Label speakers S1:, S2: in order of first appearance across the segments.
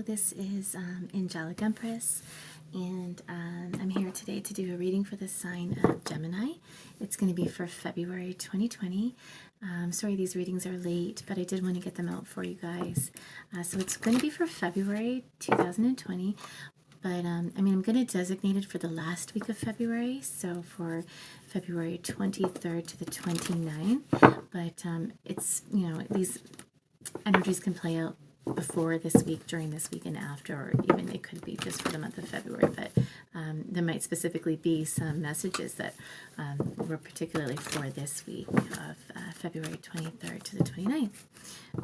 S1: Hello, this is angelicempress, and I'm here today to do a reading for the sign of Gemini. It's going to be for February 2020. Sorry these readings are late, but I did want to get them out for you guys. So it's going to be for February 2020, but I'm going to designate it for the last week of February, so for February 23rd to the 29th, but it's, these energies can play out before this week, during this week, and after, or even it could be just for the month of February, but there might specifically be some messages that were particularly for this week of February 23rd to the 29th.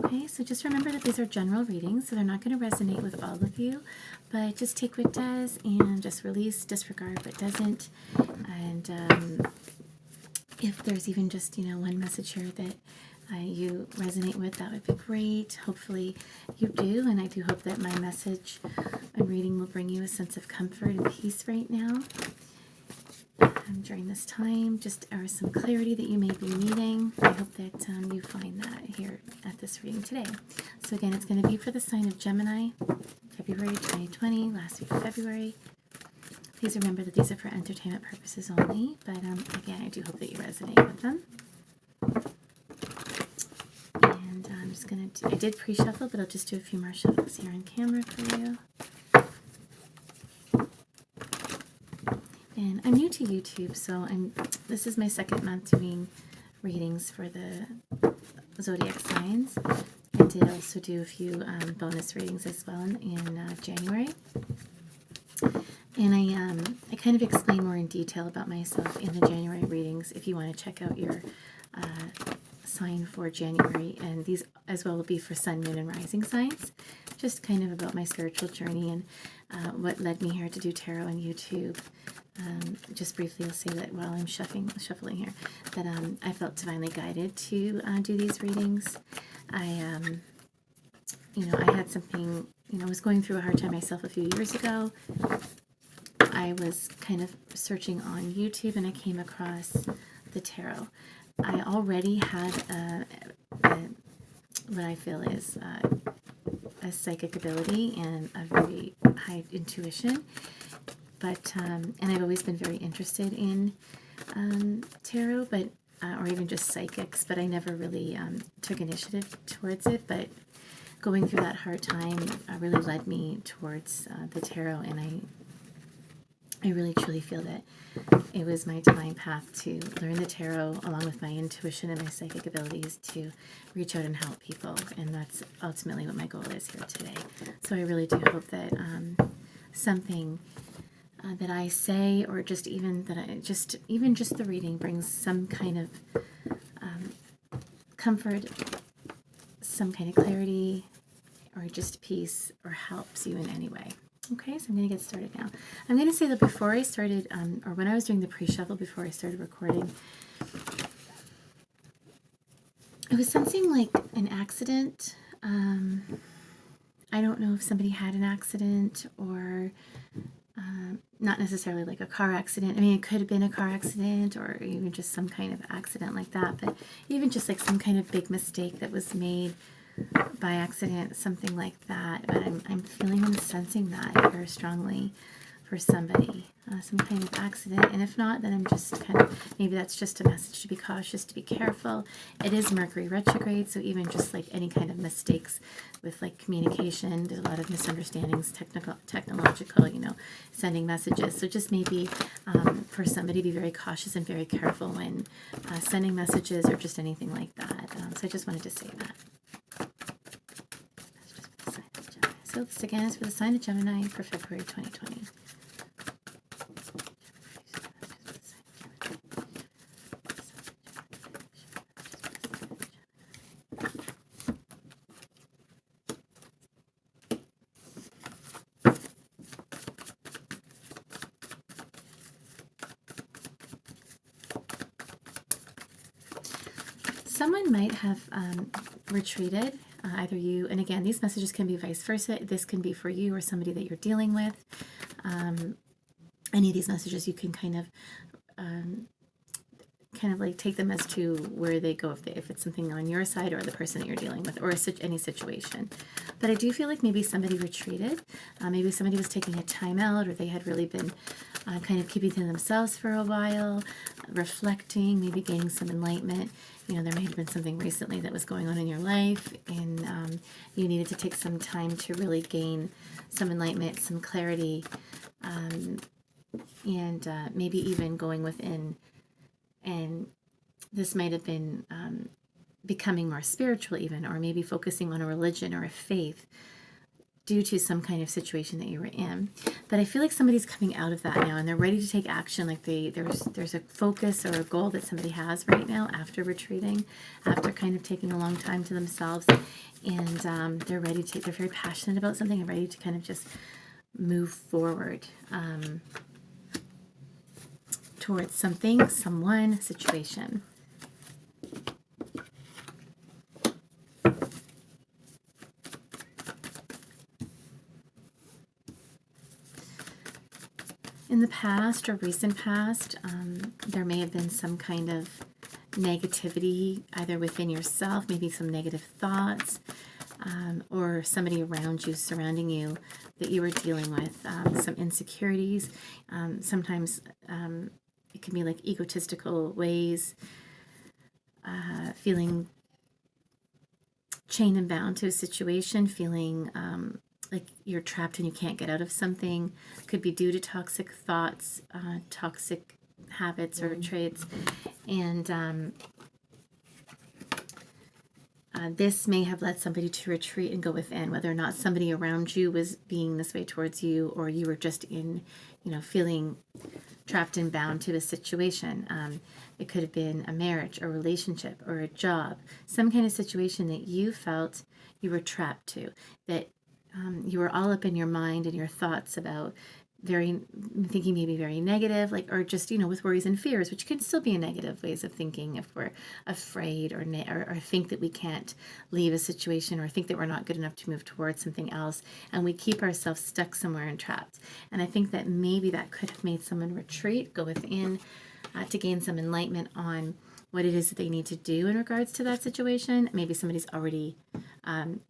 S1: Okay, so just remember that these are general readings, so they're not going to resonate with all of you, but just take what does and just release, disregard what doesn't, and if there's even just, one message here that you resonate with, that would be great. Hopefully you do, and I do hope that my message and reading will bring you a sense of comfort and peace right now during this time, just or some clarity that you may be needing. I hope that you find that here at this reading today. So again, it's going to be for the sign of Gemini, February 2020, last week of February. Please remember that these are for entertainment purposes only, but again, I do hope that you resonate with them. I'm just going to, I did pre-shuffle, but I'll just do a few more shuffles here on camera for you. And I'm new to YouTube, so this is my second month doing readings for the zodiac signs. I did also do a few bonus readings as well in January. And I kind of explain more in detail about myself in the January readings if you want to check out your sign for January, and these as well will be for sun, moon, and rising signs, just kind of about my spiritual journey and what led me here to do tarot on YouTube. Just briefly, I'll say that while I'm shuffling here, that I felt divinely guided to do these readings. I had something, I was going through a hard time myself a few years ago. I was kind of searching on YouTube, and I came across the tarot. I already had what I feel is a psychic ability and a very high intuition, but and I've always been very interested in tarot, but or even just psychics, but I never really took initiative towards it. But going through that hard time really led me towards the tarot, and I really truly feel that it was my divine path to learn the tarot along with my intuition and my psychic abilities to reach out and help people, and that's ultimately what my goal is here today. So I really do hope that something that I say, or just even that just the reading brings some kind of comfort, some kind of clarity, or just peace, or helps you in any way. Okay, so I'm going to get started now. I'm going to say that before I started, or when I was doing the pre-shuffle before I started recording, I was sensing like an accident. I don't know if somebody had an accident, or not necessarily like a car accident. I mean, it could have been a car accident, or even just some kind of accident like that, but even just like some kind of big mistake that was made by accident, something like that. But I'm feeling and sensing that very strongly for somebody, some kind of accident. And if not, then I'm just kind of, maybe that's just a message to be cautious, to be careful. It is Mercury retrograde, so even just like any kind of mistakes with like communication, there's a lot of misunderstandings, technological, sending messages. So just maybe for somebody, be very cautious and very careful when sending messages or just anything like that. So I just wanted to say that. So this again is for the sign of Gemini for February 2020. Someone might have retreated. Either you, and again, these messages can be vice versa. This can be for you or somebody that you're dealing with. Any of these messages you can kind of kind of like take them as to where they go, if it's something on your side or the person that you're dealing with, or any situation. But I do feel like maybe somebody retreated. Maybe somebody was taking a time out, or they had really been kind of keeping to themselves for a while, reflecting, maybe gaining some enlightenment. There may have been something recently that was going on in your life, and you needed to take some time to really gain some enlightenment, some clarity, and maybe even going within. And this might have been becoming more spiritual even, or maybe focusing on a religion or a faith due to some kind of situation that you were in. But I feel like somebody's coming out of that now, and they're ready to take action. Like there's a focus or a goal that somebody has right now after retreating, after kind of taking a long time to themselves, and they're ready to. They're very passionate about something and ready to kind of just move forward towards something, someone, situation. In the past or recent past, there may have been some kind of negativity, either within yourself, maybe some negative thoughts, or somebody around you, surrounding you, that you were dealing with, some insecurities. Sometimes it can be like egotistical ways, feeling chained and bound to a situation, feeling like you're trapped and you can't get out of something. Could be due to toxic thoughts, toxic habits or traits. And this may have led somebody to retreat and go within, whether or not somebody around you was being this way towards you, or you were just in, feeling trapped and bound to a situation. It could have been a marriage, a relationship, or a job, some kind of situation that you felt you were trapped to, that you were all up in your mind and your thoughts about thinking maybe very negative, like, or just, with worries and fears, which can still be negative ways of thinking if we're afraid or think that we can't leave a situation, or think that we're not good enough to move towards something else, and we keep ourselves stuck somewhere and trapped. And I think that maybe that could have made someone retreat, go within, to gain some enlightenment on what it is that they need to do in regards to that situation. Maybe somebody's already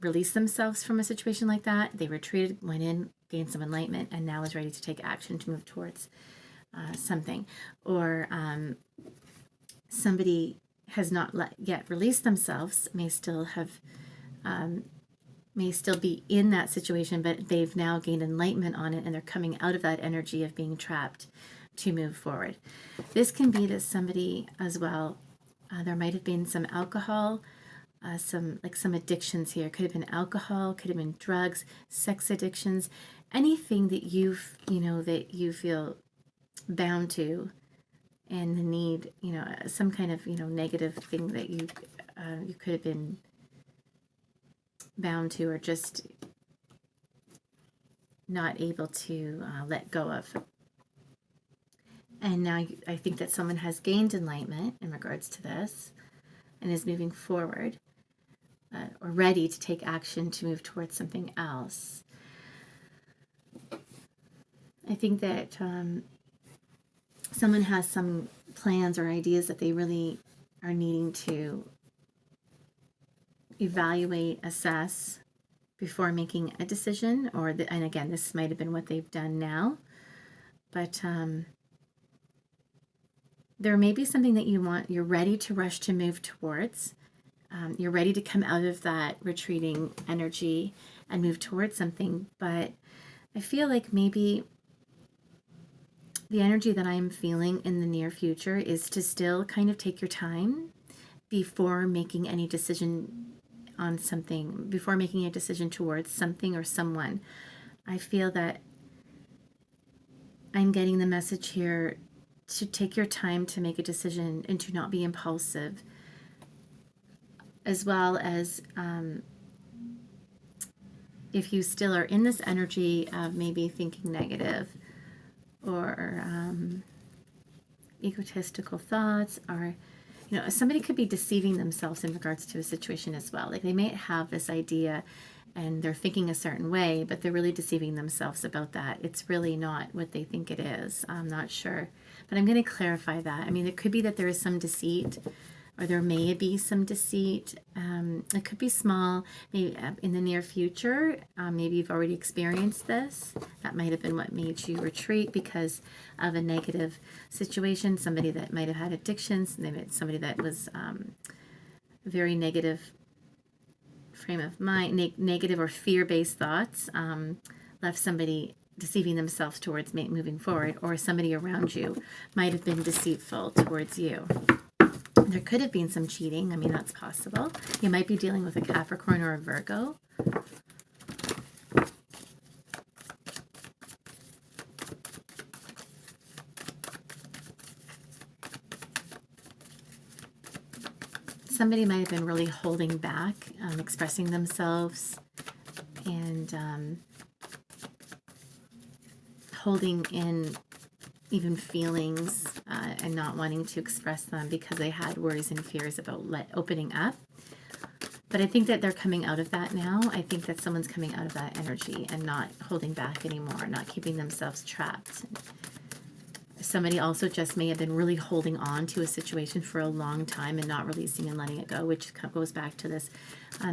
S1: released themselves from a situation like that. They retreated, went in, gained some enlightenment, and now is ready to take action to move towards something. Or somebody has not yet released themselves, may still be in that situation, but they've now gained enlightenment on it, and they're coming out of that energy of being trapped to move forward. This can be that somebody as well, there might have been some alcohol, some addictions here. Could have been alcohol, could have been drugs, sex addictions, anything that that you feel bound to, and the need, some kind of, negative thing that you could have been bound to, or just not able to let go of. And now I think that someone has gained enlightenment in regards to this and is moving forward, or ready to take action to move towards something else. I think that someone has some plans or ideas that they really are needing to evaluate, assess before making a decision, and again, this might have been what they've done now, but there may be something that you're ready to rush to move towards. You're ready to come out of that retreating energy and move towards something, but I feel like maybe the energy that I'm feeling in the near future is to still kind of take your time before making any decision on something, before making a decision towards something or someone. I feel that I'm getting the message here to take your time to make a decision and to not be impulsive, as well as if you still are in this energy of maybe thinking negative, or egotistical thoughts, or somebody could be deceiving themselves in regards to a situation as well. Like, they may have this idea and they're thinking a certain way, but they're really deceiving themselves about that. It's really not what they think it is. I'm not sure. But I'm going to clarify that. I mean, it could be that there is some deceit, or there may be some deceit. It could be small, maybe in the near future. Maybe you've already experienced this. That might have been what made you retreat because of a negative situation. Somebody that might have had addictions, somebody that was very negative frame of mind, negative or fear-based thoughts, left somebody deceiving themselves towards moving forward, or somebody around you might have been deceitful towards you. There could have been some cheating. I mean, that's possible. You might be dealing with a Capricorn or a Virgo. Somebody might have been really holding back, expressing themselves, and holding in even feelings and not wanting to express them because they had worries and fears about opening up. But I think that they're coming out of that now. I think that someone's coming out of that energy and not holding back anymore, not keeping themselves trapped. Somebody also just may have been really holding on to a situation for a long time and not releasing and letting it go, which goes back to this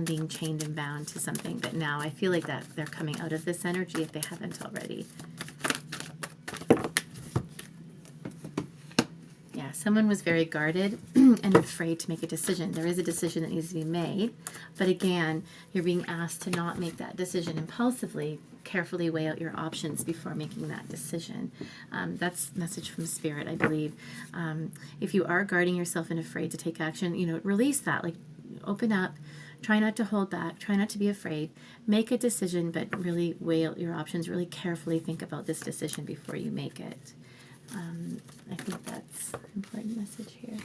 S1: being chained and bound to something. But now I feel like that they're coming out of this energy if they haven't already. Someone was very guarded and afraid to make a decision. There is a decision that needs to be made, but again, you're being asked to not make that decision impulsively. Carefully weigh out your options before making that decision. That's a message from Spirit, I believe. If you are guarding yourself and afraid to take action, release that. Like, open up. Try not to hold back. Try not to be afraid. Make a decision, but really weigh out your options. Really carefully think about this decision before you make it. I think that's an important message here.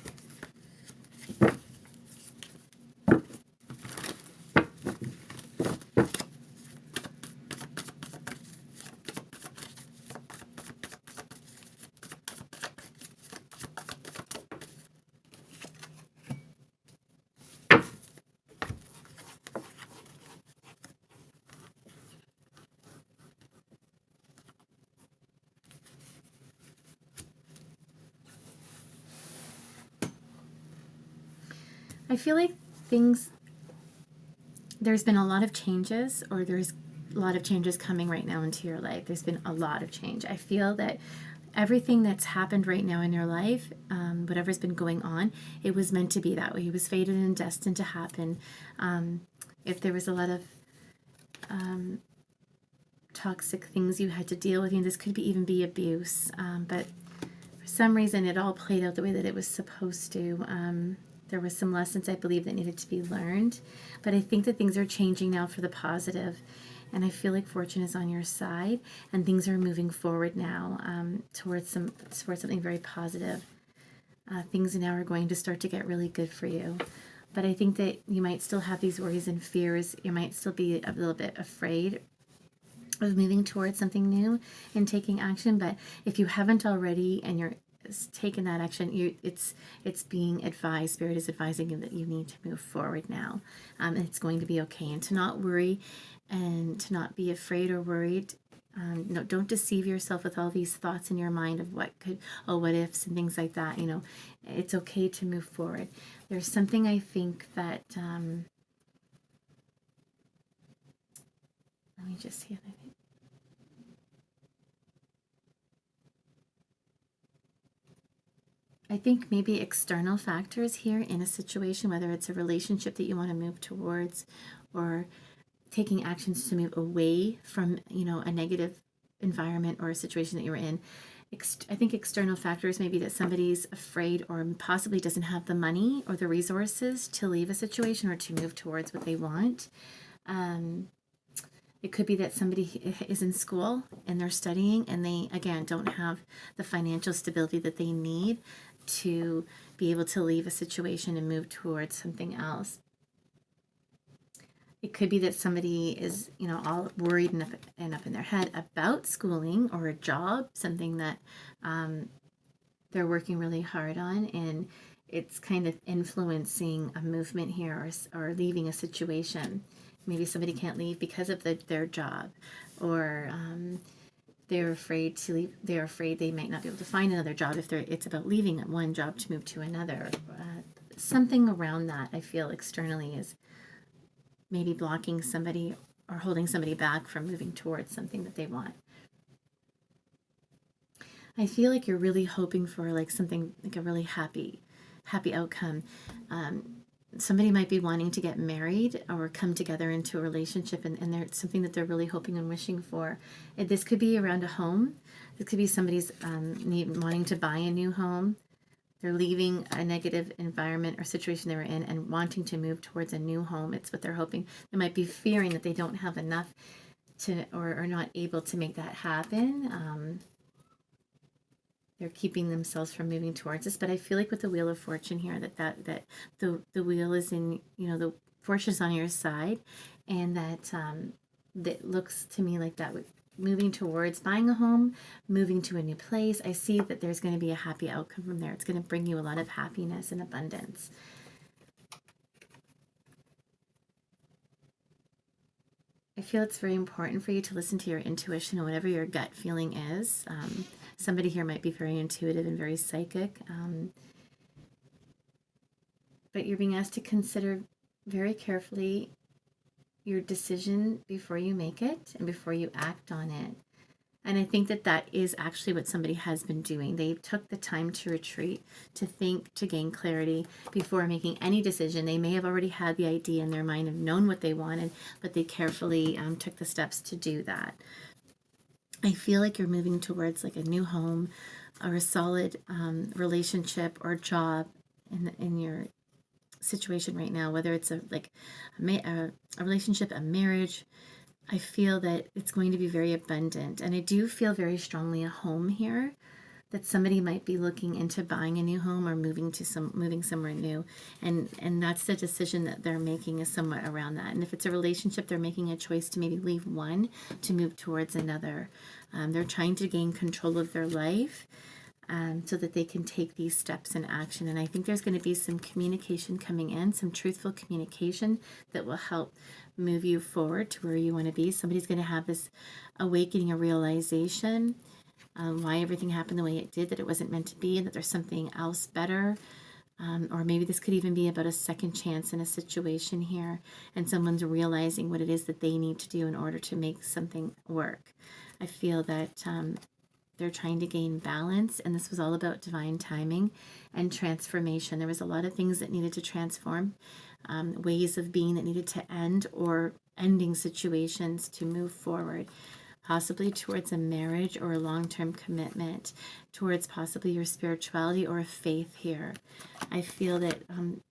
S1: I feel like there's been a lot of changes, or there's a lot of changes coming right now into your life. There's been a lot of change. I feel that everything that's happened right now in your life, whatever's been going on, it was meant to be that way. It was fated and destined to happen. If there was a lot of toxic things you had to deal with, this could even be abuse, but for some reason it all played out the way that it was supposed to. There was some lessons, I believe, that needed to be learned. But I think that things are changing now for the positive. And I feel like fortune is on your side. And things are moving forward now towards something very positive. Things now are going to start to get really good for you. But I think that you might still have these worries and fears. You might still be a little bit afraid of moving towards something new and taking action. But if you haven't already and you're taken that action, it's being advised. Spirit is advising you that you need to move forward now, and it's going to be okay. And to not worry, and to not be afraid or worried. No, don't deceive yourself with all these thoughts in your mind of what ifs and things like that. It's okay to move forward. There's something I think that let me just see if I think. I think maybe external factors here in a situation, whether it's a relationship that you want to move towards, or taking actions to move away from, a negative environment or a situation that you were in. I think external factors may be that somebody's afraid or possibly doesn't have the money or the resources to leave a situation or to move towards what they want. It could be that somebody is in school and they're studying and they, again, don't have the financial stability that they need to be able to leave a situation and move towards something else. It could be that somebody is, all worried and up in their head about schooling or a job, something that they're working really hard on, and it's kind of influencing a movement here, or leaving a situation. Maybe somebody can't leave because of their job, or they're afraid to leave. They're afraid they might not be able to find another job if it's about leaving one job to move to another. Something around that, I feel externally, is maybe blocking somebody or holding somebody back from moving towards something that they want. I feel like you're really hoping for like something like a really happy outcome. Somebody might be wanting to get married or come together into a relationship, and there's something that they're really hoping and wishing for. This could be around a home. This could be somebody's wanting to buy a new home. They're leaving a negative environment or situation they were in and wanting to move towards a new home. It's what they're hoping. They might be fearing that they don't have enough to, or are not able to make that happen. They're keeping themselves from moving towards this. But I feel like with the Wheel of Fortune here, that the wheel is in, the fortune's on your side, and that looks to me like that would moving towards buying a home, moving to a new place. I see that there's going to be a happy outcome from there. It's going to bring you a lot of happiness and abundance. I feel it's very important for you to listen to your intuition and whatever your gut feeling is. Somebody here might be very intuitive and very psychic, but you're being asked to consider very carefully your decision before you make it and before you act on it. And I think that is actually what somebody has been doing. They took the time to retreat, to think, to gain clarity before making any decision. They may have already had the idea in their mind and known what they wanted, but they carefully took the steps to do that. I feel like you're moving towards like a new home or a solid relationship or job in your situation right now, whether it's a relationship, a marriage. I feel that it's going to be very abundant, and I do feel very strongly a home here, that somebody might be looking into buying a new home or moving somewhere new, and that's the decision that they're making, is somewhat around that. And if it's a relationship, they're making a choice to maybe leave one to move towards another. They're trying to gain control of their life, so that they can take these steps in action. And I think there's going to be some communication coming in, some truthful communication that will help move you forward to where you want to be. Somebody's going to have this awakening, a realization, why everything happened the way it did, that it wasn't meant to be, and that there's something else better. Or maybe this could even be about a second chance in a situation here, and someone's realizing what it is that they need to do in order to make something work. I feel that they're trying to gain balance, and this was all about divine timing and transformation. There was a lot of things that needed to transform, ways of being that needed to end, or ending situations to move forward, possibly towards a marriage or a long-term commitment, towards possibly your spirituality or a faith here. I feel that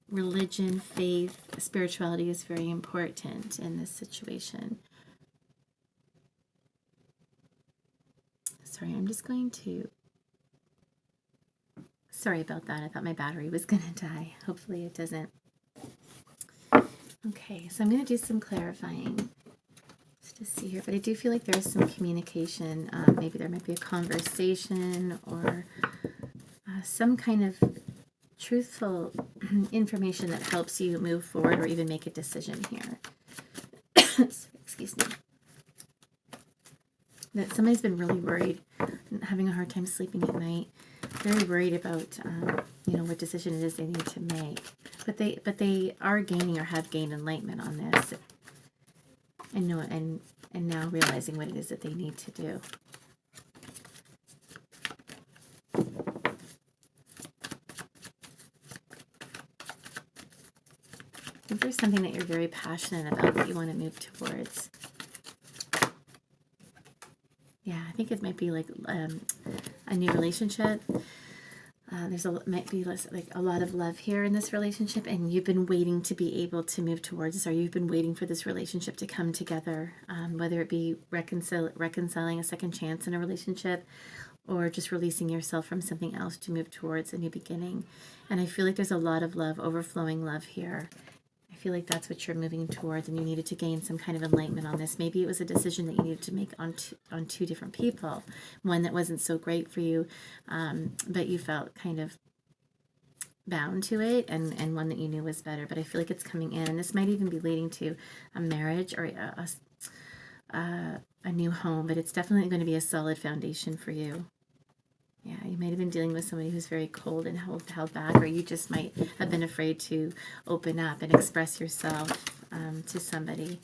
S1: religion, faith, spirituality is very important in this situation. Sorry, I'm just going to... Sorry about that. I thought my battery was going to die. Hopefully it doesn't. Okay, so I'm going to do some clarifying just to see here. But I do feel like there's some communication. Maybe there might be a conversation or some kind of truthful information that helps you move forward or even make a decision here. Excuse me. That somebody's been really worried, having a hard time sleeping at night, very worried about, what decision it is they need to make. But they are gaining or have gained enlightenment on this, and now realizing what it is that they need to do. I think there's something that you're very passionate about that you want to move towards. Yeah, I think it might be like a new relationship. Might be a lot of love here in this relationship, and you've been waiting to be able to move towards this, or you've been waiting for this relationship to come together, whether it be reconciling a second chance in a relationship, or just releasing yourself from something else to move towards a new beginning. And I feel like there's a lot of love, overflowing love here. I feel like that's what you're moving towards, and you needed to gain some kind of enlightenment on this. Maybe it was a decision that you needed to make on two different people, one that wasn't so great for you, but you felt kind of bound to it, and one that you knew was better. But I feel like it's coming in, and this might even be leading to a marriage or a new home, but it's definitely going to be a solid foundation for you. Yeah, you might have been dealing with somebody who's very cold and held back, or you just might have been afraid to open up and express yourself to somebody.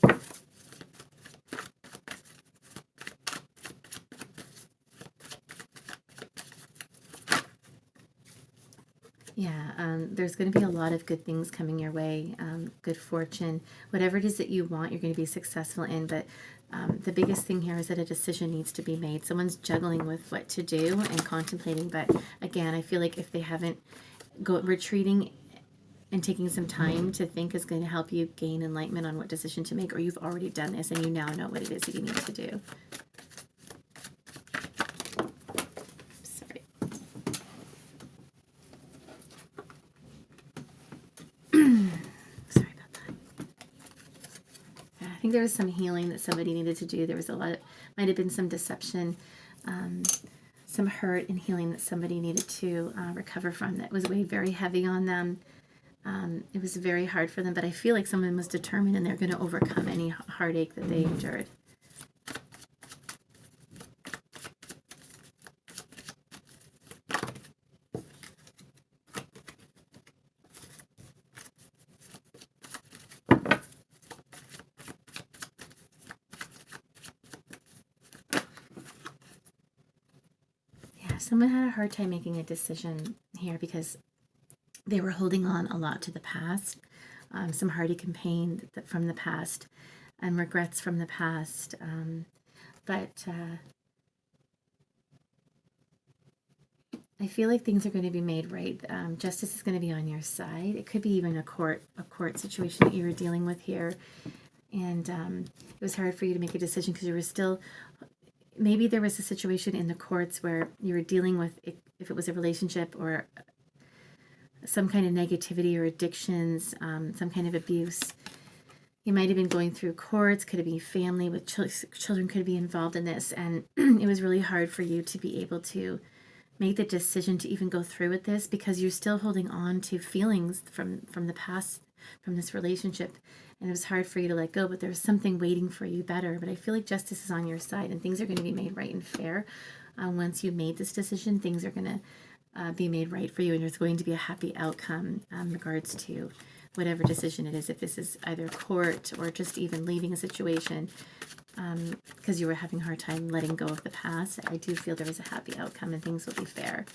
S1: Yeah, there's going to be a lot of good things coming your way, good fortune. Whatever it is that you want, you're going to be successful in, but the biggest thing here is that a decision needs to be made. Someone's juggling with what to do and contemplating, but again, I feel like if they haven't retreating and taking some time to think is going to help you gain enlightenment on what decision to make, or you've already done this and you now know what it is that you need to do. Sorry. Sorry about that. I think there was some healing that somebody needed to do. There was a lot of, might have been some deception, some hurt and healing that somebody needed to recover from that was weighed very heavy on them. It was very hard for them, but I feel like someone was determined and they're going to overcome any heartache that they endured. Yeah, someone had a hard time making a decision here because they were holding on a lot to the past, some heartache and pain from the past, and regrets from the past. But I feel like things are going to be made right. Justice is going to be on your side. It could be even a court situation that you were dealing with here, and it was hard for you to make a decision because you were still. Maybe there was a situation in the courts where you were dealing with if it was a relationship or some kind of negativity or addictions, some kind of abuse. You might have been going through courts, could have been family with children could be involved in this, and it was really hard for you to be able to make the decision to even go through with this because you're still holding on to feelings from the past, from this relationship, and it was hard for you to let go, but there was something waiting for you better. But I feel like justice is on your side and things are going to be made right and fair. Once you made this decision, things are going to be made right for you, and there's going to be a happy outcome in regards to whatever decision it is, if this is either court or just even leaving a situation because you were having a hard time letting go of the past. I do feel there was a happy outcome and things will be fair.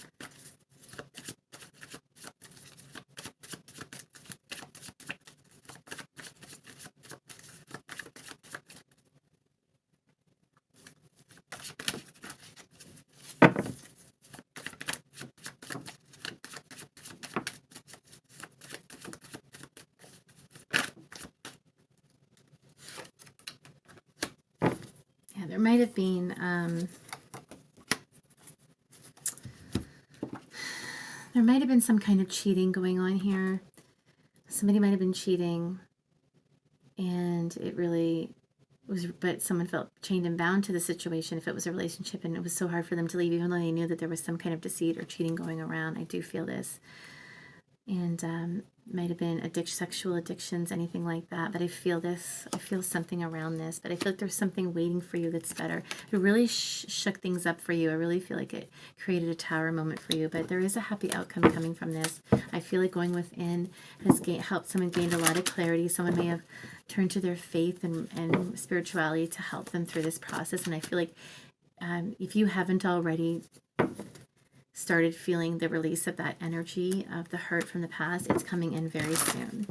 S1: There might have been some kind of cheating going on here. Somebody might have been cheating and it really was, but someone felt chained and bound to the situation if it was a relationship, and it was so hard for them to leave even though they knew that there was some kind of deceit or cheating going around. I do feel this. And might have been sexual addictions, anything like that. But I feel this. I feel something around this. But I feel like there's something waiting for you that's better. It really shook things up for you. I really feel like it created a tower moment for you. But there is a happy outcome coming from this. I feel like going within has helped someone gain a lot of clarity. Someone may have turned to their faith and spirituality to help them through this process. And I feel like if you haven't already started feeling the release of that energy of the hurt from the past, it's coming in very soon.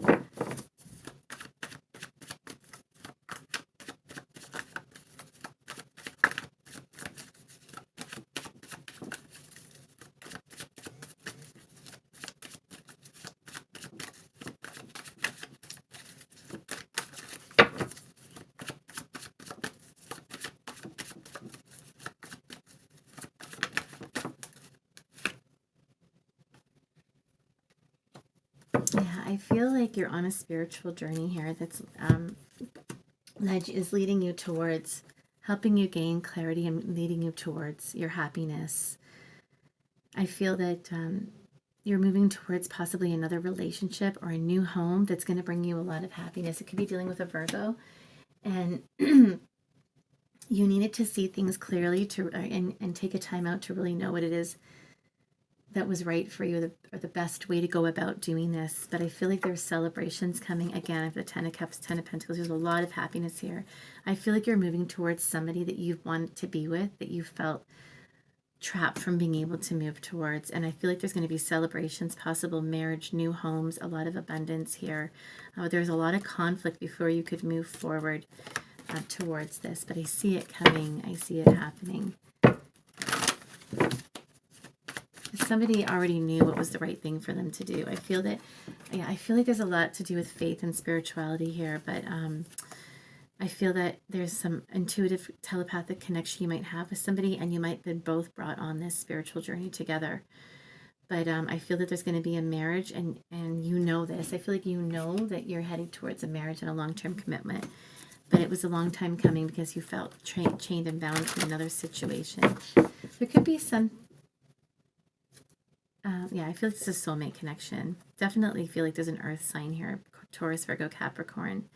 S1: Yeah, I feel like you're on a spiritual journey here that's is leading you towards helping you gain clarity and leading you towards your happiness. I feel that you're moving towards possibly another relationship or a new home that's going to bring you a lot of happiness. It could be dealing with a Virgo, and You needed to see things clearly to and take a time out to really know what it is that was right for you, or the best way to go about doing this. But I feel like there's celebrations coming. Again, I have the Ten of Cups, Ten of Pentacles. There's a lot of happiness here. I feel like you're moving towards somebody that you've wanted to be with, that you felt trapped from being able to move towards. And I feel like there's going to be celebrations, possible marriage, new homes, a lot of abundance here. There's a lot of conflict before you could move forward towards this, but I see it coming. I see it happening. Somebody already knew what was the right thing for them to do. I feel that, yeah, I feel like there's a lot to do with faith and spirituality here, but I feel that there's some intuitive telepathic connection you might have with somebody, and you might have been both brought on this spiritual journey together. But I feel that there's going to be a marriage, and you know this. I feel like you know that you're heading towards a marriage and a long-term commitment. But it was a long time coming because you felt chained and bound to another situation. There could be some... yeah, I feel like it's a soulmate connection. Definitely feel like there's an earth sign here. Taurus, Virgo, Capricorn.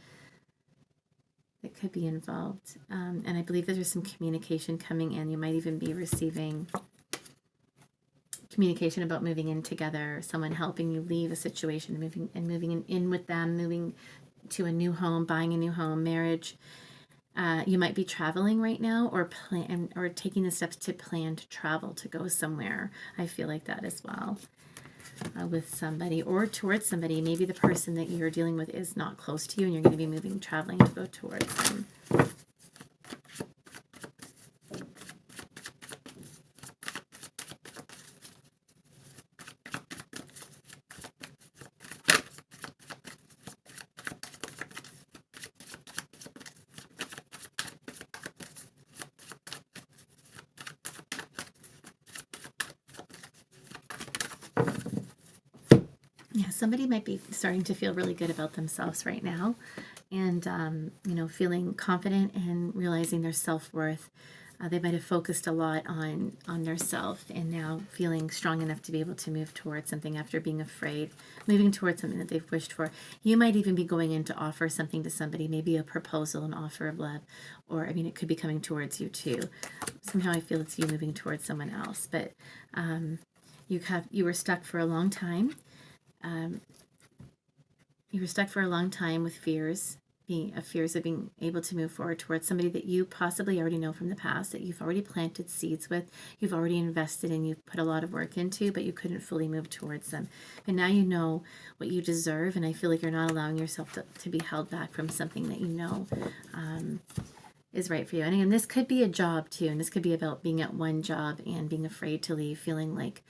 S1: That could be involved. And I believe that there's some communication coming in. You might even be receiving communication about moving in together, someone helping you leave a situation, moving in with them, moving to a new home, buying a new home, marriage. You might be traveling right now, or taking the steps to plan to travel, to go somewhere. I feel like that as well, with somebody or towards somebody. Maybe the person that you're dealing with is not close to you, and you're going to be traveling to go towards them. Yeah, somebody might be starting to feel really good about themselves right now, and you know, feeling confident and realizing their self-worth. They might have focused a lot on their self, and now feeling strong enough to be able to move towards something after being afraid, moving towards something that they've wished for. You might even be going in to offer something to somebody, maybe a proposal, an offer of love, or I mean, it could be coming towards you too. Somehow I feel it's you moving towards someone else, but you were stuck for a long time. You were stuck for a long time with fears of being able to move forward towards somebody that you possibly already know from the past, that you've already planted seeds with, you've already invested in, you've put a lot of work into, but you couldn't fully move towards them. And now you know what you deserve, and I feel like you're not allowing yourself to be held back from something that you know is right for you. And again, this could be a job too, and this could be about being at one job and being afraid to leave, feeling like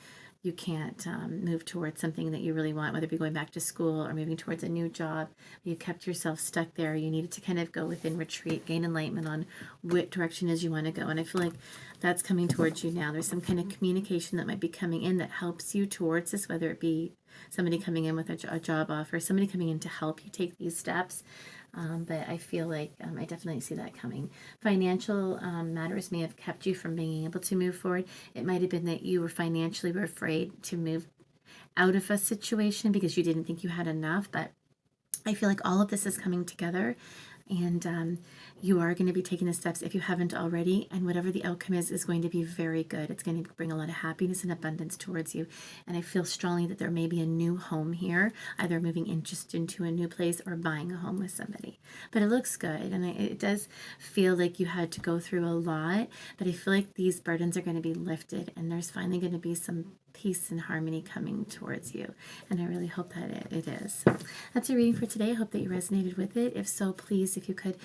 S1: you can't move towards something that you really want, whether it be going back to school or moving towards a new job. You kept yourself stuck there. You needed to kind of go within retreat, gain enlightenment on what direction is you want to go. And I feel like that's coming towards you now. There's some kind of communication that might be coming in that helps you towards this, whether it be somebody coming in with a job offer, somebody coming in to help you take these steps. But I feel like I definitely see that coming. Financial matters may have kept you from being able to move forward. It might have been that you were financially afraid to move out of a situation because you didn't think you had enough. But I feel like all of this is coming together, and you are going to be taking the steps if you haven't already, and whatever the outcome is going to be very good. It's going to bring a lot of happiness and abundance towards you, and I feel strongly that there may be a new home here, either moving in just into a new place or buying a home with somebody. But it looks good, and it does feel like you had to go through a lot, but I feel like these burdens are going to be lifted, and there's finally going to be some peace and harmony coming towards you, and I really hope that it is. So that's a reading for today. I hope that you resonated with it. If so, please, if you could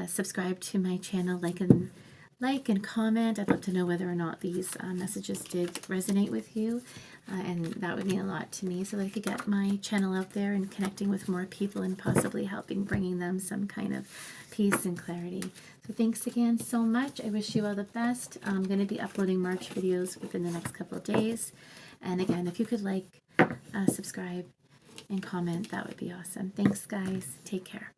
S1: subscribe to my channel, like and comment. I'd love to know whether or not these messages did resonate with you, and that would mean a lot to me, so that I could get my channel out there and connecting with more people and possibly helping bringing them some kind of peace and clarity. So thanks again so much. I wish you all the best. I'm going to be uploading March videos within the next couple of days, and again, if you could subscribe and comment, that would be awesome. Thanks guys. Take care.